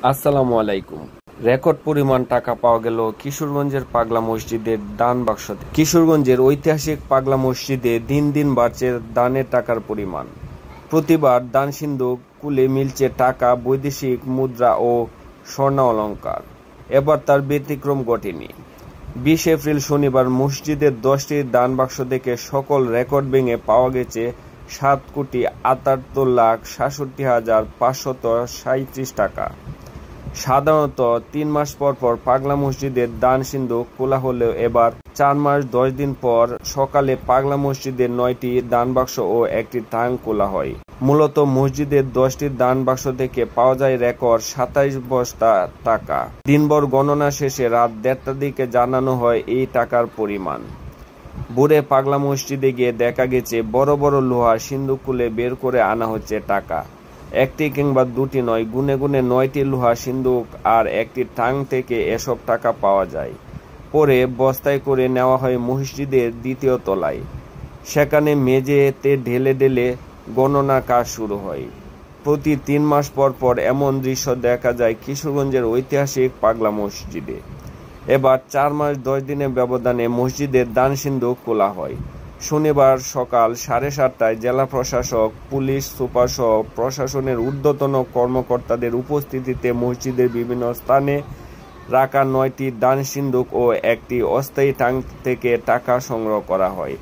আসসালামু আলাইকুম। রেকর্ড পরিমাণ টাকা পাওয়া গেল কিশোরগঞ্জের পাগলা মসজিদের দান বাক্স থেকে। কিশোরগঞ্জের ঐতিহাসিক পাগলা মসজিদে দিন দিন বাড়ছে দানের টাকার পরিমাণ। প্রতিবার দান সিন্ধুক খুলে মিলছে টাকা, বৈদেশিক মুদ্রা ও স্বর্ণ অলংকার। এবার তার ব্যতিক্রম ঘটেনি। 20 এপ্রিল শনিবার মসজিদের 10টি দান বাক্স থেকে সকল রেকর্ড ভেঙে পাওয়া গেছে 7,78,67,537 টাকা। সাধারণত 3 মাস পর পর পাগলা মসজিদের দান সিন্ধুক খোলা হলেও এবার 4 মাস 10 দিন পর সকালে পাগলা মসজিদের 9টি দান বাক্স ও একটি ট্যাঙ্ক খোলা হয়। মূলত মসজিদের 10টি দান বাক্স থেকে পাওয়া যায় রেকর্ড 27 বস্তা টাকা। দিনভর গণনা শেষে রাত 1:30টার দিকে জানানো হয় এই টাকার পরিমাণ। ভোরে পাগলা মসজিদে গিয়ে দেখা গেছে বড় বড় লোহার সিন্ধুক খুলে বের করে আনা হচ্ছে টাকা। একটি কিংবা দুটি নয়, গুনে গুনে 9টি লোহার সিন্ধুক আর একটি ট্যাঙ্ক থেকে এসব টাকা পাওয়া যায়। পরে বস্তায় করে নেওয়া হয় মসজিদের 2য় তলায়। সেখানে মেঝেতে ঢেলে ঢেলে গণনার কাজ শুরু হয়। প্রতি 3 মাস পর পর এমন দৃশ্য দেখা যায় কিশোরগঞ্জের ঐতিহাসিক পাগলা মসজিদে। এবার 4 মাস 10 দিনের ব্যবধানে মসজিদের দান সিন্ধুক খোলা হয়। শনিবার সকাল 7:30টায় জেলা প্রশাসক, পুলিশ সুপার সহ প্রশাসনের ঊর্ধ্বতন কর্মকর্তাদের উপস্থিতিতে মসজিদের বিভিন্ন স্থানে রাখা 9টি দান সিন্ধুক ও একটি অস্থায়ী ট্যাঙ্ক থেকে টাকা সংগ্রহ করা হয়।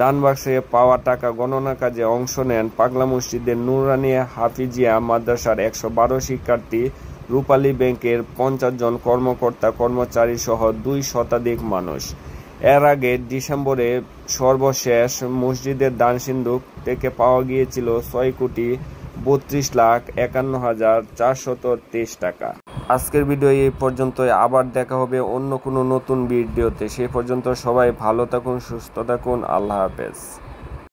দান বাক্সে পাওয়া টাকা গণনা কাজে অংশ নেন পাগলা মসজিদের নুরানী হাফিজিয়া মাদ্রাসার 112 শিক্ষার্থী, রূপালী ব্যাংকের 50 জন কর্মকর্তা কর্মচারী সহ 2 শতাধিক মানুষ। এর আগে ডিসেম্বরে সর্বশেষ মসজিদের দান সিন্ধুক থেকে পাওয়া গিয়েছিল 6,32,51,423 টাকা। আজকের ভিডিও এই পর্যন্তই। আবার দেখা হবে অন্য কোনো নতুন ভিডিওতে। সেই পর্যন্ত সবাই ভালো থাকুন, সুস্থ থাকুন। আল্লাহ হাফেজ।